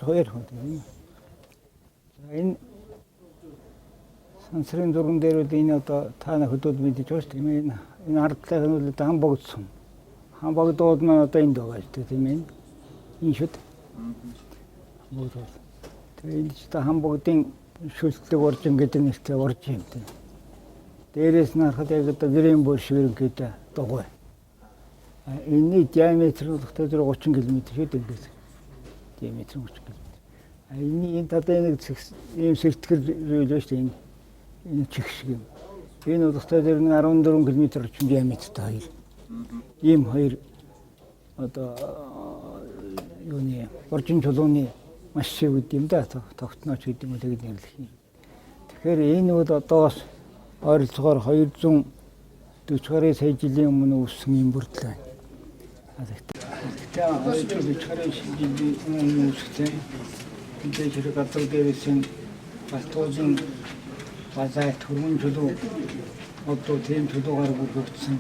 хоёр хүн. За энэ сансрын зурган дээр бол энэ одоо та хөдөөд мэдэж байна шүү дээ. Энэ ардлын нь дан богдсон. Хан богдоод нь одоо энд байгаа шүү дээ тийм ээ. Энэ шүд. Тэгээ энэ ч та хан богдын шүлтлэг оржин гэдэг нэртэй орж юм тийм. Дээрээс нь харахад яг одоо гэрийн болшиг гэдэг догой. Энэний диаметр бол одоо 30 км шүү дээ. Диаметр 30 км. Энэ одоо нэг ийм сэртгэл зүйл шүү дээ. Энэ чих шиг юм. Энэ бол одоо тэр нэг 14 км орчим диаметртай хоёр. Ийм хоёр одоо юуны орчин чулууны маш шиг үт юм да. Тогтнооч гэдэг юм тэгээд нэрлэх юм. Тэгэхээр энэ бол одоос ойролцоогоор 240 сая жилийн өмнө үүссэн юм бүрдэл байна. Тэгэхээр 240 жилийн өмнө үүссэн энэ зэрэг гадар дээрээс нь балтуузын базаа түрмэн чулуу одоо тийм чулуугаар бүрдсэн.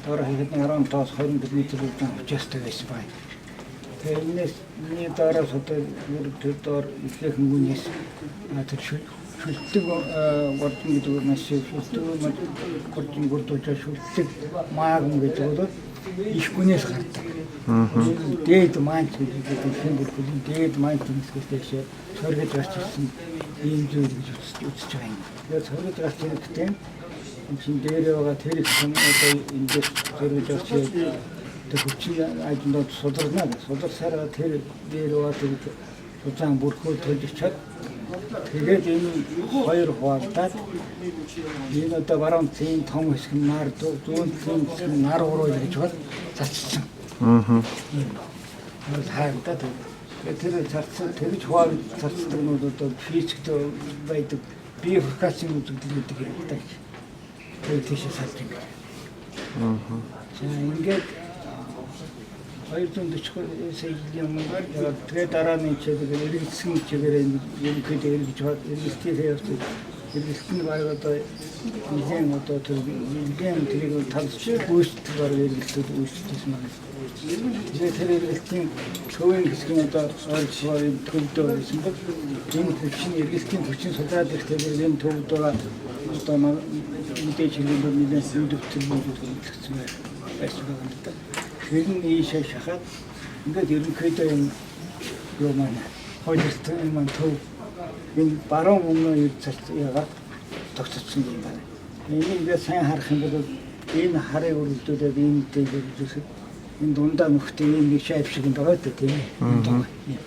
Доор хэхэд 15-аас 20 км үрдэн учаастай байсан байна. Тэгээ энэс миний доороос одоо доор ихээхэн гүнээс тэр шүлтлэг гордон гэдэг маш шүлтлэг гордон бүрдүүлж шүлтлэг мааган гэдэг бол их гүнээс гардаг. Дээд маань гэдэг юм бол дээд маань тэмцэхтэй соргож гарч ирсэн ийм зүйл гэж үзэж байгаа юм. Тэгээд соргож гарч ирэхдээ энэ чинь дээр байгаа тэр их юм одоо ингэж соргож гарч ирээд тэр хүчин айднууд сударна. Сударсараа тэр дээр байгаа тэр уцаан бүрхөө төлөвчөд тэгээд энэ хоёр хуваалдаад энэ одоо баруун цэн том хэсэг нь нар зүүн цэн хэсэг нь нар уруу гэж бол цацсан. Хайртаа тэр цацсан тэгж хуваалт цацдаг нь одоо физикт байдаг бифуркацийн үзэгдэл гэдэг хэрэгтэй. Тэгээд тийш салж ингэ. За ингээд 240 сая жилийн өмнө тэгээд дараа нь чигээр эргэлзсэн чигээр юм гэдэг эргэлж эргэлтээ явуулсан. Эргэлтэн баг одоо нэгэн одоо тэр нэгэн тэрийг талч гүйцэтгэх баг эргэлтүүд үүсчихсэн байна. Тэгээд тэр эргэлтийн цөөн хэсэг нь одоо ойролцоогоор төвдөө байсан бол энэ хүчин эргэлтийн хүчин судраад их тэр энэ төвдөө одоо мэдээж хэлбэл нэгэн сүлдөвтөл үйлчлэгдсэн байсан байна. Тэр нь ийшээ шахаад ингээд ерөнхийдөө юм юу маань хоёрт маань төв энэ баруун өмнө яагаад тогтцсон юм байна. Энийг ингээд сайн харах юм бол энэ харыг өргөдүүлээд энэ дээр үзэх энэ дундаа нөхтэй энэ нэг шайв шиг байгаа дээ тийм ээ.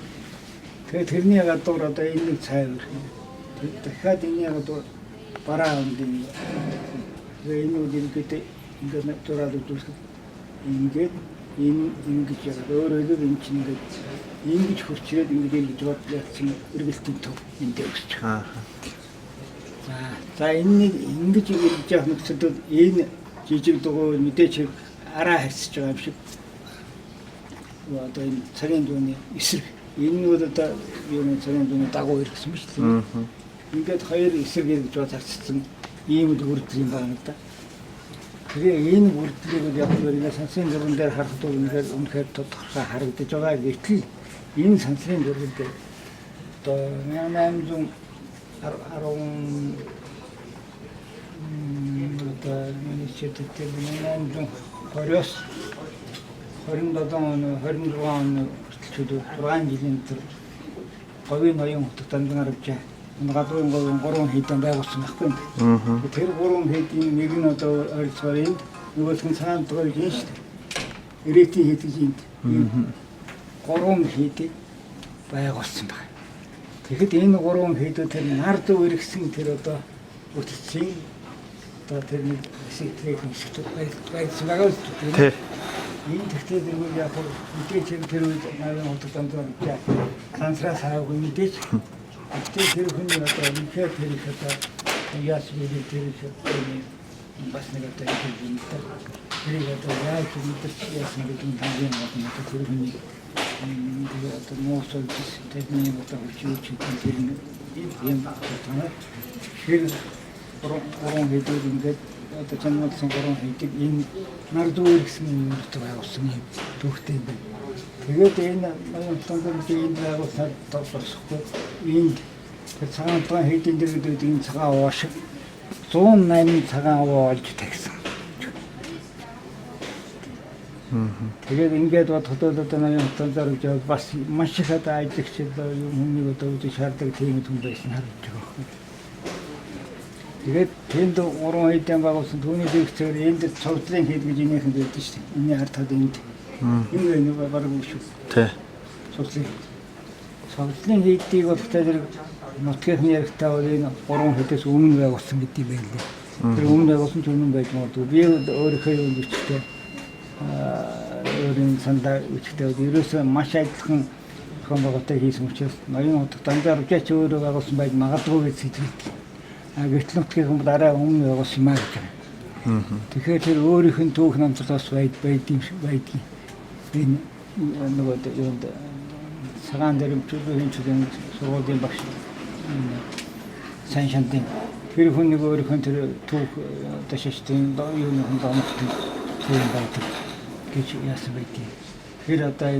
Тэгээд тэрний гадуур одоо энэ нэг цайвар. Дахиад энэ гадуур бараа өндөний. Энэ үдиргээд ингээд натурал үзүүлэх ингээд энэ ингэж яг өөрөөр энэ чинь ингээд ингэж хурцрээд ингэж бодсон эргэлтийн төв энд өгч байгаа. За энэ ингэж ирж явах нөхцөлд энэ жижиг дугуй мэдээч араа харьцаж байгаа юм шиг. Одоо энэ цагийн зууны эсрэг энэ нь одоо юу цагийн зууны дагуу ирсэн биш үү? Ингээд хоёр эсрэг гэж бодогдсон ийм л үрдэл юм байна да. Тэгээ энэ бүрдлийг яг өөрийнхөө сансрын зурган дээр харахад үнэхээр тодорхой харагдаж байгаа. Гэтэл энэ сансрын зурган дээр одоо 810 одоо минийчтэй 820-оос 27 он 26 он хүртэл 6 жилийн тэр говийн ноён хотод дандан гарч энэ гадуурын говийн 3 хэдэн байгуулсан байхгүй. Тэр 3 хэдийн нэг нь одоо ойролцоогоор энд нөгөөх нь цаанд байгаа юм шүү дээ. Ирээтийн хэдийг энд 3 хэдийг байгуулсан байна. Тэгэхэд энэ 3 хэдүүд тэр нард үргэсэн тэр одоо үтцийн одоо тэр нэг сэтрийг хэсэгт байцсан байгаа шүү дээ. Энэ тэгтээ зэрэг яг мэдээж тэр үед ноён хотод дандан трансфер хаагүй мэдээж Тэгтээ тэр хүн одоо үнэхээр тэр их одоо яас мэдээ тэр их бас нэг одоо юм та тэр одоо яаж мэдэрч яасан гэдэг нь юм байна тэр хүний одоо моосол техник одоо хүчтэй тэр юм байна тэр орон хэдүүд ингээд одоо чанмалсан орон хэдэг энэ нар дүүр гэсэн юм үүрэгтэй байгуулсан юм төвхтэй юм байна. тэгээд энэ энэ агуулгад тооцохгүй энд цагаан тухайн хэдийн дэргэд энэ цагаан овоо шиг 180 цагаан овоо олж тагсан. Тэгээд ингээд бодоход одоо нэг тонцоор гэж бас маш их одоо ажигчд юм хүмүүс одоо үгүй шаарддаг тийм хүн байсан харагдаж байгаа. Тэгээд тэнд уран хэдийн байгуулсан түүний дэвчээр энд цогцлын хэд гэж энийхэн байдаг шүү дээ. Энийн ард хад энд. Энэ нэг бараг үү шүү. Тэ. Цогцлын хэдийг бодохтой зэрэг нутгийн яригтай бол энэ уран хэдээс өмнө байгуулсан гэдэг юм байна лээ. Тэр өмнө байгуулсан ч өмнө байж магадгүй. Би өөрийнхөө юм бичтэй өөрийн сандаа үчтэй ерөөсөө маш адилхан хэмбэгтэй хийсэн учраас ноён утга данжаар үчаач өөрөө байгуулсан байж магадгүй гэж сэтгэв. Гэтэл нутгийн хүмүүс арай өмнө байгуулсан юм аа гэж байна. Тэгэхээр тэр өөрийнх нь түүх намтраас байдгийн байдгийн энэ нөгөө юунд цагаан дэрэмчүүдийн чөлөө сургуулийн багш сайн шантын тэр хүн нэг өөрийнх нь тэр түүх ташистын юуны хүн домогтой тийм байдаг гэж яасан байдгийг. Тэр одоо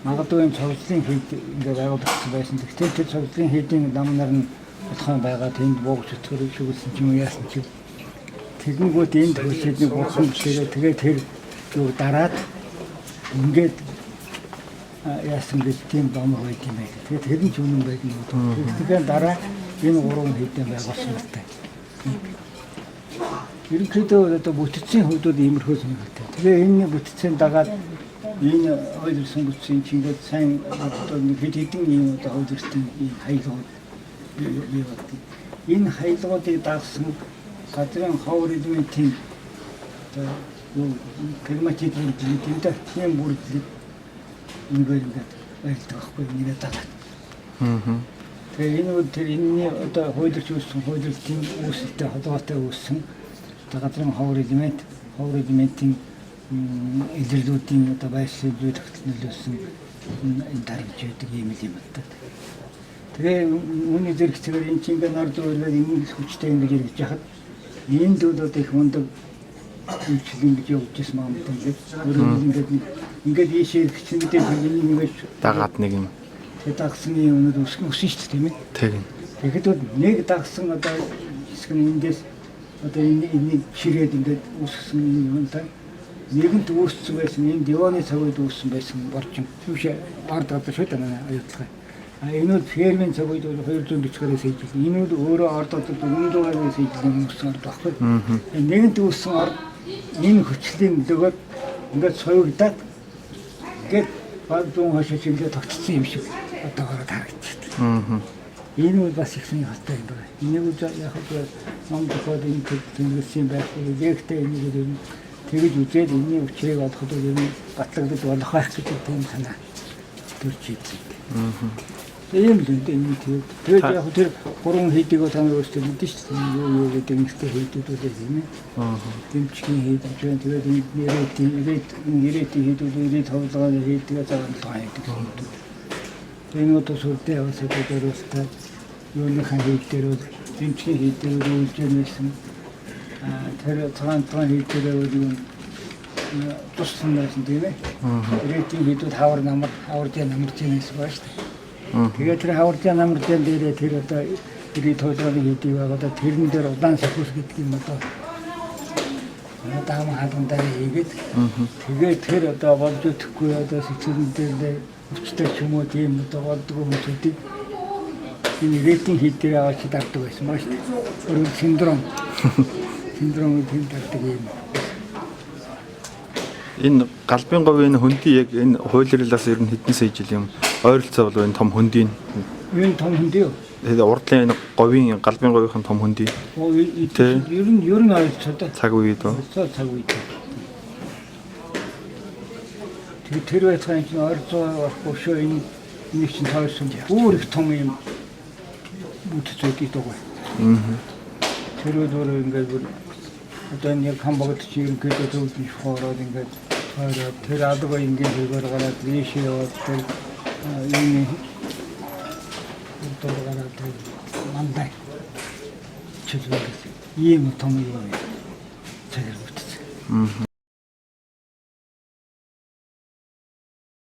магадгүй энэ цогцлын хэд ингээд байгуулагдсан байсан. Тэгтээ тэр цогцлын хэдийн намнаар нь бодхон байгаа тэнд буугч өтгөр шүглсэн юм яасан чи. Тэгэнгүүт энд хөлсөдний болсон тэгээд тэр юу дараад ингээд яасан гэж тийм дом байт юм байна. Тэгээд тэр нь ч үнэн байд юм. Тэгэхээр дараа энэ уран хэдийн байгуулсан байна. Ерөнхийдөө одоо бүтцийн хөвдөд иймэрхүү сонирхолтой. Тэгээ энэ бүтцийн дагаад энэ ойлгосон бүтцийн чингээд сайн одоо нэг хэдэн юм одоо ойлгосон ийм хаягууд бий болдог. Энэ хаягуудыг дагсан газрын ховор элементийн одоо юу климатик элементтэй тийм бүрдлийг ингээд байлдаг байхгүй нэрээ дагаад. Тэгээ энэ үл тэр энэний одоо хойдолч үүссэн хойдолтын үүсэлтэй холбоотой үүссэн газрын ховор элементийн илэрлүүдийн одоо байшин зүй тогтнолсон энэ дарамж байдаг юм байна. Тэгээ үүний зэрэгцээр энэ чинь ингээд нард өөрөөр энэ хүчтэй ингэж ирж яхад энэ дүүд их мундаг үйлчлэн гэж явж ирсэн юм байна. Ингээд ийшээ хичнээн ингээд дагаад нэг юм. Тэгээ дагсан юм өнөд өсгөн шүү дээ тийм ээ. Тийм. Тэгэхэд нэг дагсан одоо хэсэг нь эндээс одоо энэ ширэд ингээд үүсгэсэн юм та нэгэнт үүссэн байсан энэ диваны цаг үед үүссэн байсан борчин түүшээ ард одоо шууд аюултай. Энэ нь фермийн цаг үед 240-аас ижил. Энэ нь өөрөө ард одоо 400-аас ижил үүссэн ард баггүй. Нэгэнт үүссэн ард энэ хүчлийн дөгөөд ингээд соёгдаад ингээд баг зүүн хашиж ингээд тогтсон юм шиг одоогоор харагдчихдаг. Энэ нь бас их сонирхолтой юм байна. Энийг яг хөө Монгол энэ төлөвлөсөн байхгүй лектэй энийг тэгж үзээд энэний учрыг олоход ер нь батлагдаж болох байх гэдэг тийм санаа төрж ирсэн. Тийм л энэ тэгээд яг тэр гурван хэдийг танаа өөрсдөө мэдэн шүү дээ. Юу гэдэг нэгтэй хэдүүд үлээ тийм ээ. Дэмчгийн хэд гэж тэгээд нэрээд хэдүүд товлогоо хийдэг заавал байдаг. Энэ нь төсөлтэй явсан дээрөөстэй юуны хан хийдээр дэмчгийн хийдээр үйлж ирсэн. Тэр цагаан хийдээр үйл туссан байсан тийм ээ. Рейтинг хийдүүд хавар намарч яанээс байна шүү дээ. Тэгээд тэр хаваржаа намрын дээрээ тэр одоо ирээ тойлооны хийдийг байгаа одоо тэрэн дээр удаан сахиус гэдэг юм одоо даам хадгандаа хийгээд тэгээд тэр одоо болж өгөхгүй одоо сэцэрэн дээр өвчтэй ч юм уу тийм одоо болдгоо хүмүүсүүдийг энэ рейтинг хийдээр аваад дагдаг байсан ба шүү дээ. Өөрөөр синдром тийм дагдаг юм. Энэ галбын говийн хөндөй яг энэ хуулирлаас ер нь хэдэн сая жил юм ойролцоо бол энэ том хөндийн энэ том хөндөй юу? Тэгээд урдлын энэ говийн галбын говийн том хөндөй. Ер нь ойролцоо да. Цаг үед үү? Цаг үед. Тэгээд тэр байцаан чинь ойролцоо байхгүй шүү энэ нэг чинь таарсан. Өөр их том юм бүтцүүд идэггүй. Тэр өөр ингээд одоо нэг хамбагт чи ингээд төвлөж хоороод ингээд тэр адгаа ингээд хийгээр гараад ийшээ яваад тэр энэ дөрөөрөө мандай чөлөө ийм том юм цагаар бүтсэн.